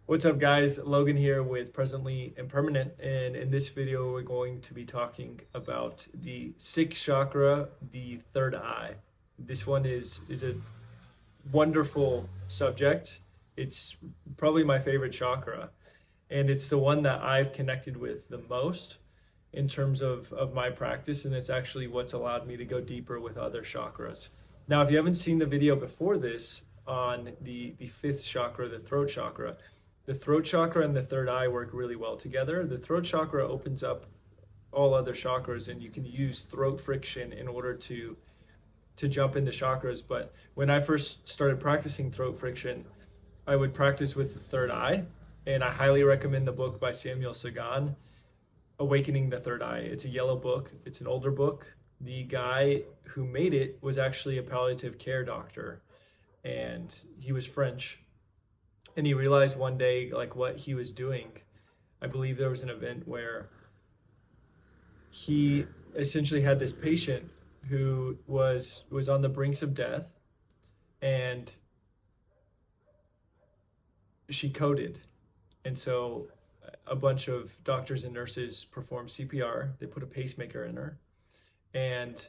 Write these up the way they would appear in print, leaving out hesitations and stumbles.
What's up, guys? Logan here with Presently Impermanent, and in this video we're going to be talking about the sixth chakra, the third eye. This one is a wonderful subject. It's probably my favorite chakra, and it's the one that I've connected with the most in terms of my practice, and it's actually what's allowed me to go deeper with other chakras. Now, if you haven't seen the video before this on the fifth chakra, the throat chakra and the third eye work really well together. The throat chakra opens up all other chakras, and you can use throat friction in order to jump into chakras. But when I first started practicing throat friction, I would practice with the third eye, and I highly recommend the book by Samuel Sagan, Awakening the Third Eye. It's a yellow book. It's an older book. The guy who made it was actually a palliative care doctor, and he was French. And he realized one day, like, what he was doing. I believe there was an event where he essentially had this patient who was on the brinks of death, and she coded. And so a bunch of doctors and nurses performed CPR. They put a pacemaker in her, and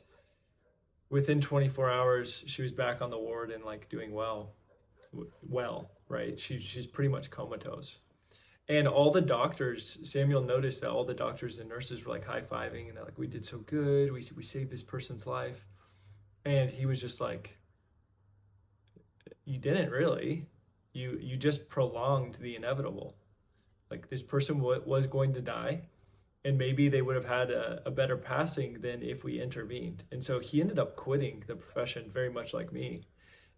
within 24 hours, she was back on the ward and like doing well, right? She's pretty much comatose. And all the doctors, Samuel noticed that all the doctors and nurses were like high-fiving, and they're like, we did so good. We saved this person's life. And he was just like, you didn't really. You just prolonged the inevitable. Like, this person was going to die, and maybe they would have had a better passing than if we intervened. And so he ended up quitting the profession, very much like me.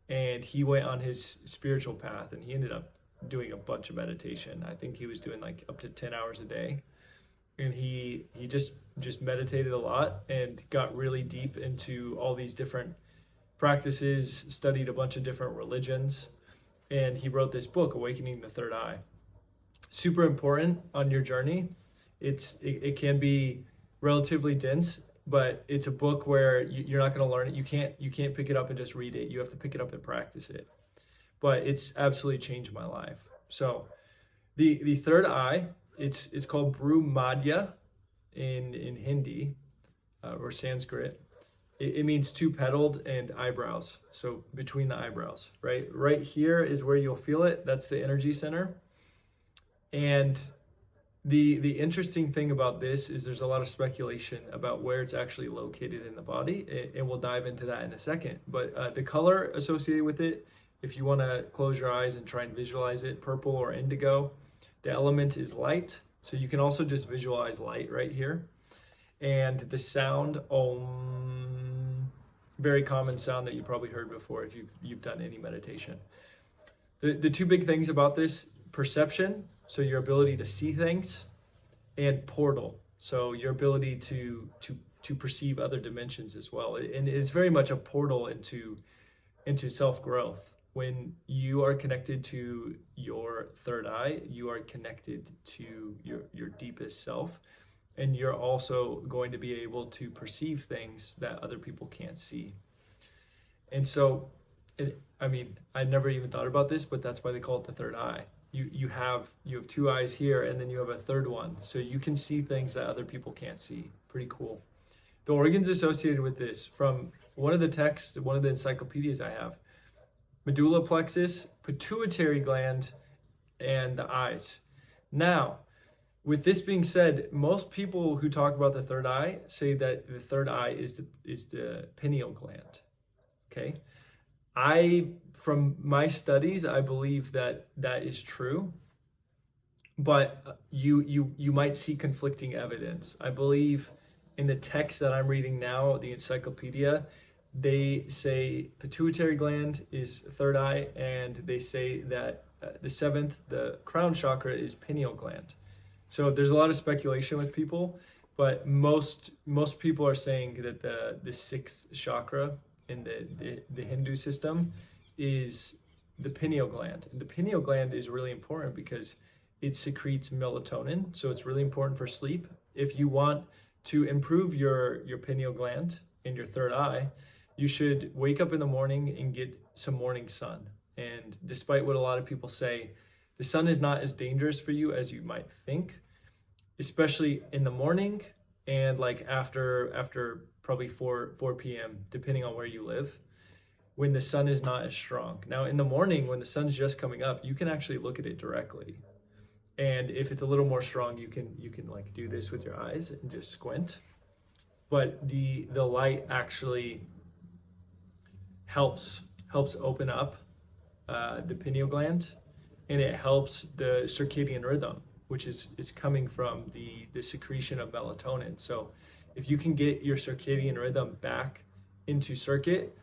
And he went on his spiritual path, and he ended up doing a bunch of meditation. I think he was doing like up to 10 hours a day. And he just meditated a lot and got really deep into all these different practices, studied a bunch of different religions, and he wrote this book, Awakening the Third Eye. Super important on your journey. It can be relatively dense, but it's a book where you're not going to learn it. You can't pick it up and just read it. You have to pick it up and practice it. But it's absolutely changed my life. So the third eye, it's called Bhru in Hindi or Sanskrit. It means two-petaled and eyebrows. So between the eyebrows, right? Right here is where you'll feel it. That's the energy center. And the interesting thing about this is there's a lot of speculation about where it's actually located in the body, and we'll dive into that in a second. But the color associated with it, if you want to close your eyes and try and visualize it, purple or indigo. The element is light, so you can also just visualize light right here. And the sound, Om, very common sound that you probably heard before if you've done any meditation. The two big things about this: perception, so your ability to see things, and portal, so your ability to perceive other dimensions as well. And it's very much a portal into self-growth. When you are connected to your third eye, you are connected to your deepest self, and you're also going to be able to perceive things that other people can't see. And so, I never even thought about this, but that's why they call it the third eye. You have two eyes here, and then you have a third one, so you can see things that other people can't see. Pretty cool. The organs associated with this, from one of the texts, one of the encyclopedias I have: medulla plexus, pituitary gland, and the eyes. Now, with this being said, most people who talk about the third eye say that the third eye is the pineal gland. Okay, from my studies, I believe that is true, but you might see conflicting evidence. I believe in the text that I'm reading now, the encyclopedia, they say pituitary gland is third eye, and they say that the seventh, the crown chakra, is pineal gland. So there's a lot of speculation with people, but most people are saying that the sixth chakra in the Hindu system is the pineal gland. And the pineal gland is really important because it secretes melatonin, so it's really important for sleep. If you want to improve your pineal gland in your third eye, you should wake up in the morning and get some morning sun. And despite what a lot of people say, The sun is not as dangerous for you as you might think, especially in the morning and like after probably 4 p.m., depending on where you live, when the sun is not as strong. Now in the morning, when the sun's just coming up, you can actually look at it directly. And if it's a little more strong, you can like do this with your eyes and just squint. But the light actually helps open up the pineal gland, and it helps the circadian rhythm, which is coming from the secretion of melatonin. So if you can get your circadian rhythm back into circuit,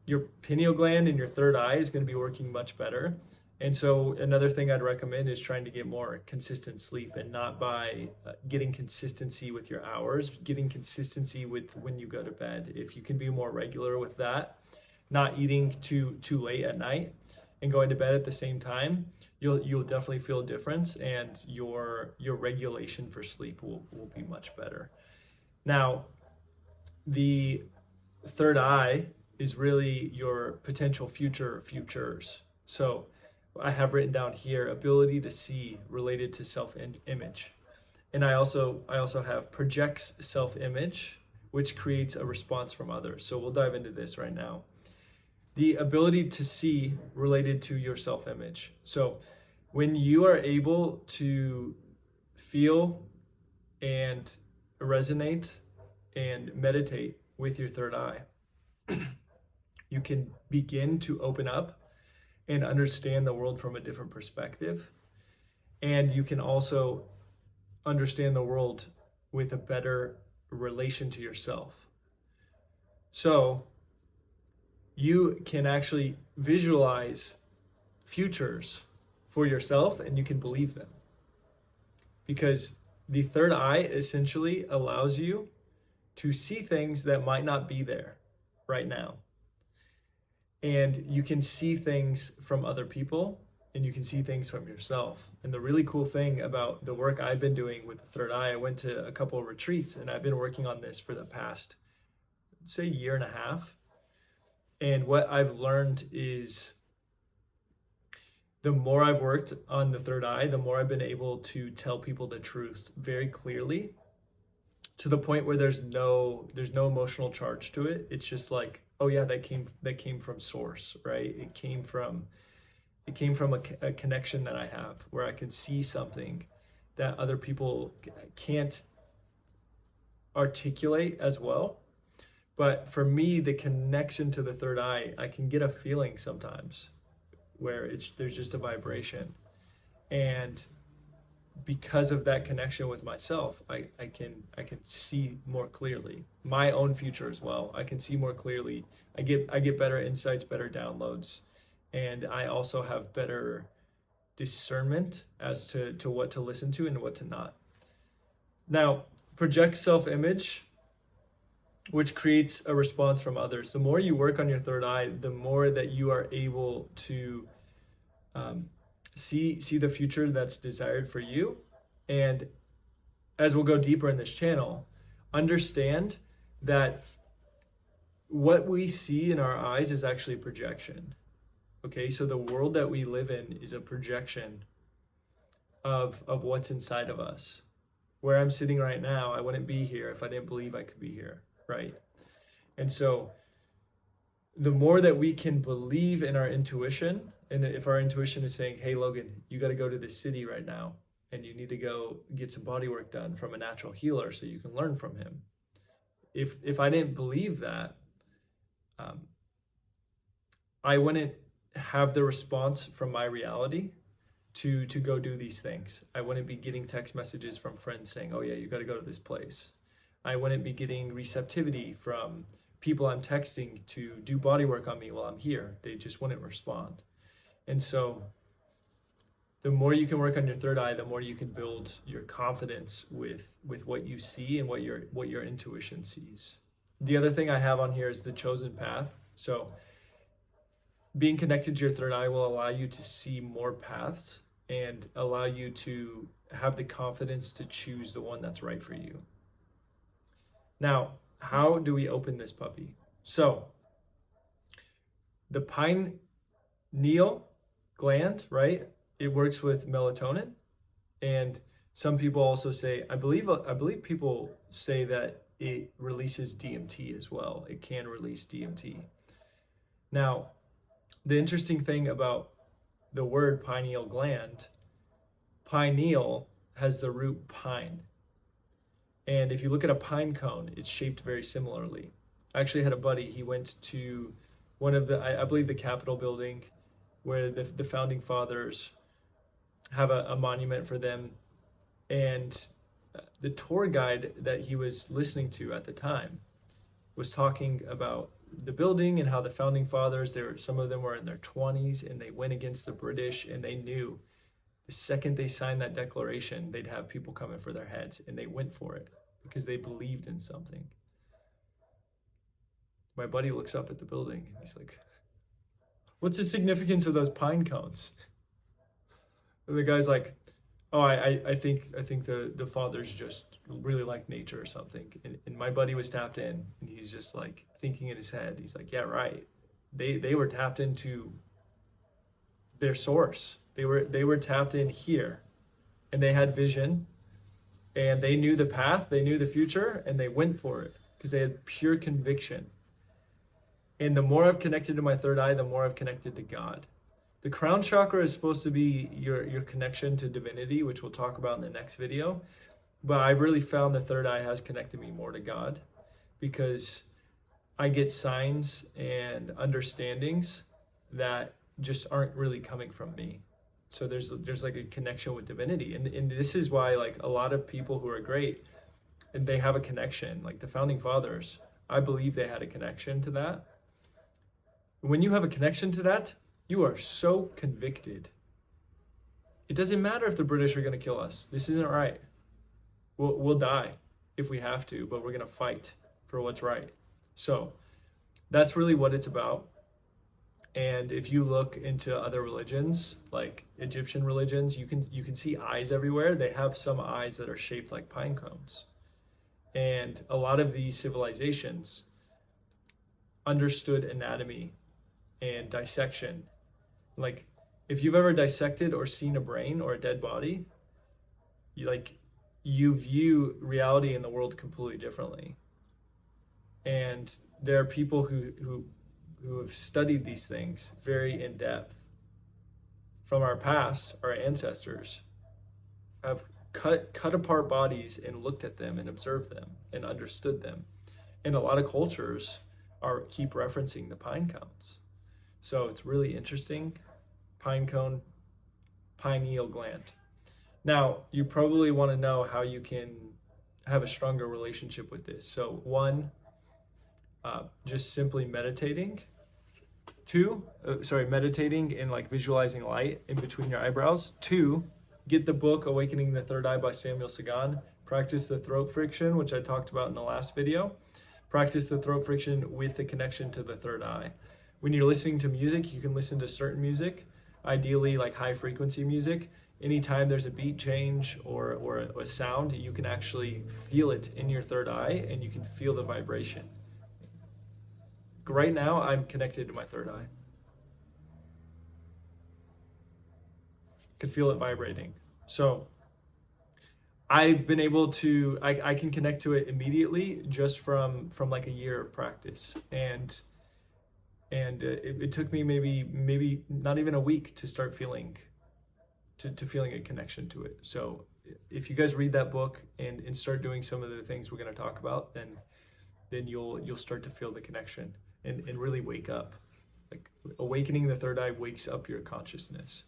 your pineal gland and your third eye is going to be working much better. And so another thing I'd recommend is trying to get more consistent sleep, and not by getting consistency with your hours, getting consistency with when you go to bed. If you can be more regular with that, not eating too late at night and going to bed at the same time, you'll definitely feel a difference, and your regulation for sleep will be much better. Now, the third eye is really your potential futures. So I have written down here ability to see related to self-image. And I also have projects self-image, which creates a response from others. So we'll dive into this right now. The ability to see related to your self-image. So when you are able to feel and resonate and meditate with your third eye, you can begin to open up and understand the world from a different perspective. And you can also understand the world with a better relation to yourself. So you can actually visualize futures for yourself, and you can believe them. Because the third eye essentially allows you to see things that might not be there right now. And you can see things from other people, and you can see things from yourself. And the really cool thing about the work I've been doing with the third eye, I went to a couple of retreats, and I've been working on this for the past, say, year and a half. And what I've learned is the more I've worked on the third eye, the more I've been able to tell people the truth very clearly, to the point where there's no emotional charge to it. It's just like, oh yeah, that came from source, right? It came from a connection that I have, where I can see something that other people can't articulate as well. But for me, the connection to the third eye, I can get a feeling sometimes where there's just a vibration. And because of that connection with myself, I can see more clearly my own future as well. I can see more clearly. I get better insights, better downloads, and I also have better discernment as to what to listen to and what to not. Now, project self-image, which creates a response from others. The more you work on your third eye, the more that you are able to see the future that's desired for you. And as we'll go deeper in this channel, understand that what we see in our eyes is actually a projection. Okay, so the world that we live in is a projection of what's inside of us. Where I'm sitting right now, I wouldn't be here if I didn't believe I could be here, right? And so the more that we can believe in our intuition, and if our intuition is saying, hey, Logan, you got to go to this city right now, and you need to go get some body work done from a natural healer so you can learn from him. If I didn't believe that, I wouldn't have the response from my reality to go do these things. I wouldn't be getting text messages from friends saying, oh yeah, you got to go to this place. I wouldn't be getting receptivity from people I'm texting to do body work on me while I'm here. They just wouldn't respond. And so the more you can work on your third eye, the more you can build your confidence with what you see and what your intuition sees. The other thing I have on here is the chosen path. So being connected to your third eye will allow you to see more paths and allow you to have the confidence to choose the one that's right for you. Now, how do we open this puppy? So the pineal gland, right, it works with melatonin, and some people also say, I believe people say that it releases DMT as well. It can release DMT. Now, the interesting thing about the word pineal gland, pineal has the root pine. And if you look at a pine cone, it's shaped very similarly. I actually had a buddy, he went to one of the, I believe the Capitol building, where the founding fathers have a monument for them. And the tour guide that he was listening to at the time was talking about the building and how the founding fathers, some of them were in their 20s and they went against the British, and they knew the second they signed that declaration, they'd have people coming for their heads, and they went for it because they believed in something. My buddy looks up at the building and he's like, "What's the significance of those pine cones?" And the guy's like, "Oh, I think the fathers just really like nature or something." And my buddy was tapped in, and he's just like thinking in his head. He's like, "Yeah, right. They were tapped into their source. They were tapped in here, and they had vision, and they knew the path, they knew the future, and they went for it because they had pure conviction." And the more I've connected to my third eye, the more I've connected to God. The crown chakra is supposed to be your connection to divinity, which we'll talk about in the next video. But I've really found the third eye has connected me more to God, because I get signs and understandings that just aren't really coming from me. So there's like a connection with divinity. And this is why like a lot of people who are great, and they have a connection, like the founding fathers, I believe they had a connection to that. When you have a connection to that, you are so convicted. It doesn't matter if the British are going to kill us. This isn't right. We'll die if we have to, but we're going to fight for what's right. So that's really what it's about. And if you look into other religions, like Egyptian religions, you can see eyes everywhere. They have some eyes that are shaped like pine cones. And a lot of these civilizations understood anatomy and dissection. Like if you've ever dissected or seen a brain or a dead body, you view reality in the world completely differently. And there are people who have studied these things very in depth. From our past, our ancestors have cut apart bodies and looked at them and observed them and understood them. And a lot of cultures keep referencing the pine cones. So it's really interesting. Pine cone, pineal gland. Now, you probably want to know how you can have a stronger relationship with this. So one, just simply meditating. Two, meditating and like visualizing light in between your eyebrows. Two, get the book Awakening the Third Eye by Samuel Sagan. Practice the throat friction, which I talked about in the last video. Practice the throat friction with the connection to the third eye. When you're listening to music, you can listen to certain music, ideally like high frequency music. Anytime there's a beat change or a sound, you can actually feel it in your third eye, and you can feel the vibration. Right now, I'm connected to my third eye. Could feel it vibrating. So I've been able to, I can connect to it immediately just from like a year of practice. And it took me maybe not even a week to start feeling a connection to it. So if you guys read that book and start doing some of the things we're going to talk about, then you'll start to feel the connection and really wake up. Like awakening the third eye wakes up your consciousness.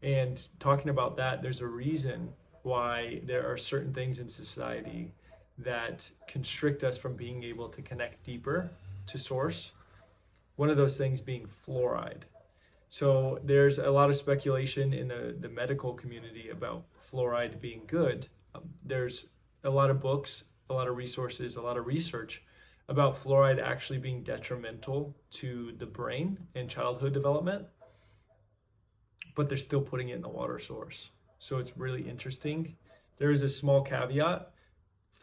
And talking about that, there's a reason why there are certain things in society that constrict us from being able to connect deeper to source. One of those things being fluoride. So there's a lot of speculation in the medical community about fluoride being good. There's a lot of books, a lot of resources, a lot of research about fluoride actually being detrimental to the brain and childhood development, but they're still putting it in the water source. So it's really interesting. There is a small caveat.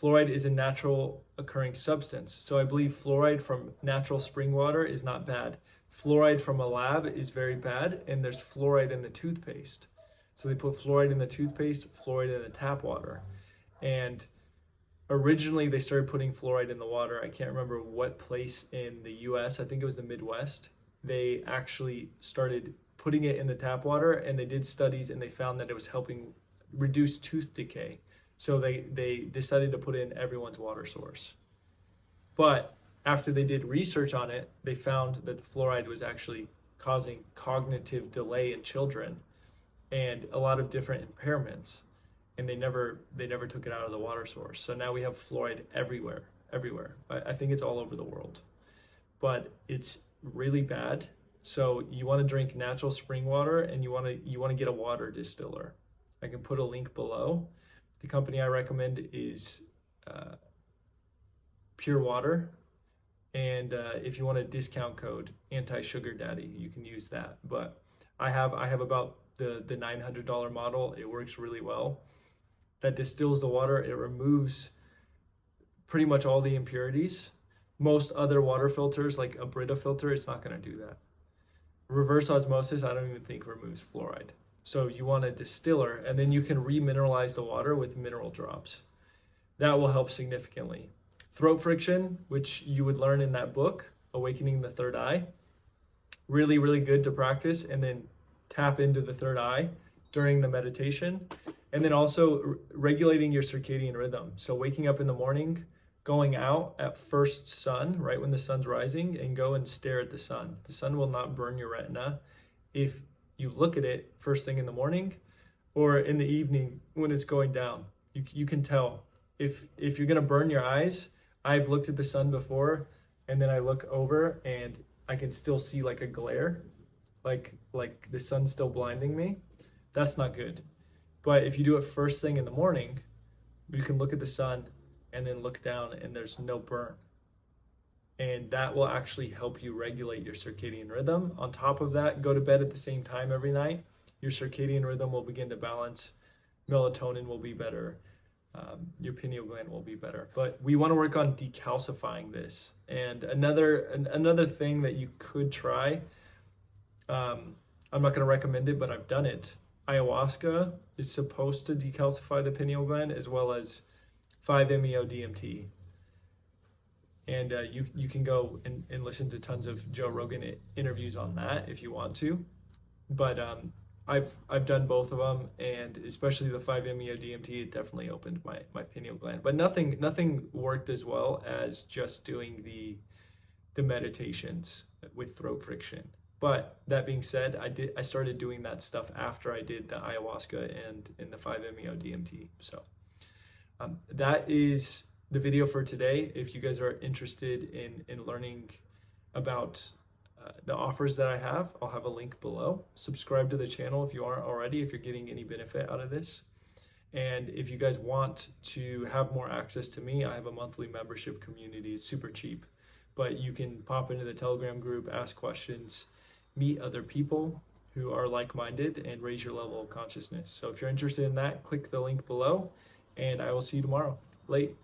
Fluoride is a natural occurring substance. So I believe fluoride from natural spring water is not bad. fluoride from a lab is very bad, and there's fluoride in the toothpaste. So they put fluoride in the toothpaste, fluoride in the tap water. And originally they started putting fluoride in the water. I can't remember what place in the US, I think it was the Midwest. They actually started putting it in the tap water, and they did studies and they found that it was helping reduce tooth decay. So they decided to put it in everyone's water source. But after they did research on it, they found that the fluoride was actually causing cognitive delay in children and a lot of different impairments. And they never took it out of the water source. So now we have fluoride everywhere. I think it's all over the world. But it's really bad. So you want to drink natural spring water, and you want to get a water distiller. I can put a link below. The company I recommend is Pure Water, and if you want a discount code anti-sugar daddy, you can use that. But I have about the $900 model. It works really well. That distills the water. It removes pretty much all the impurities. Most other water filters, like a Brita filter, it's not going to do that. Reverse osmosis, I don't even think removes fluoride. So you want a distiller, and then you can remineralize the water with mineral drops. That will help significantly. Throat friction, which you would learn in that book, Awakening the Third Eye, really, really good to practice, and then tap into the third eye during the meditation. And then also regulating your circadian rhythm. So waking up in the morning, going out at first sun, right when the sun's rising, and go and stare at the sun. The sun will not burn your retina if you look at it first thing in the morning or in the evening when it's going down. You can tell if you're gonna burn your eyes. I've looked at the sun before, and then I look over and I can still see like a glare, like the sun's still blinding me. That's not good. But if you do it first thing in the morning, you can look at the sun and then look down, and there's no burn. And that will actually help you regulate your circadian rhythm. On top of that, go to bed at the same time every night. Your circadian rhythm will begin to balance. Melatonin will be better. Your pineal gland will be better. But we want to work on decalcifying this. And another thing that you could try, I'm not going to recommend it, but I've done it. Ayahuasca is supposed to decalcify the pineal gland, as well as 5-MeO-DMT. And you can go and listen to tons of Joe Rogan interviews on that if you want to. But I've done both of them, and especially the 5-MeO-DMT, it definitely opened my pineal gland. But nothing worked as well as just doing the meditations with throat friction. But that being said, I started doing that stuff after I did the ayahuasca and the 5-MeO-DMT. So that is the video for today. If you guys are interested in learning about the offers that I have, I'll have a link below. Subscribe to the channel if you aren't already, if you're getting any benefit out of this. And if you guys want to have more access to me, I have a monthly membership community. It's super cheap, but you can pop into the Telegram group, ask questions, meet other people who are like-minded, and raise your level of consciousness. So if you're interested in that, click the link below, and I will see you tomorrow. Late.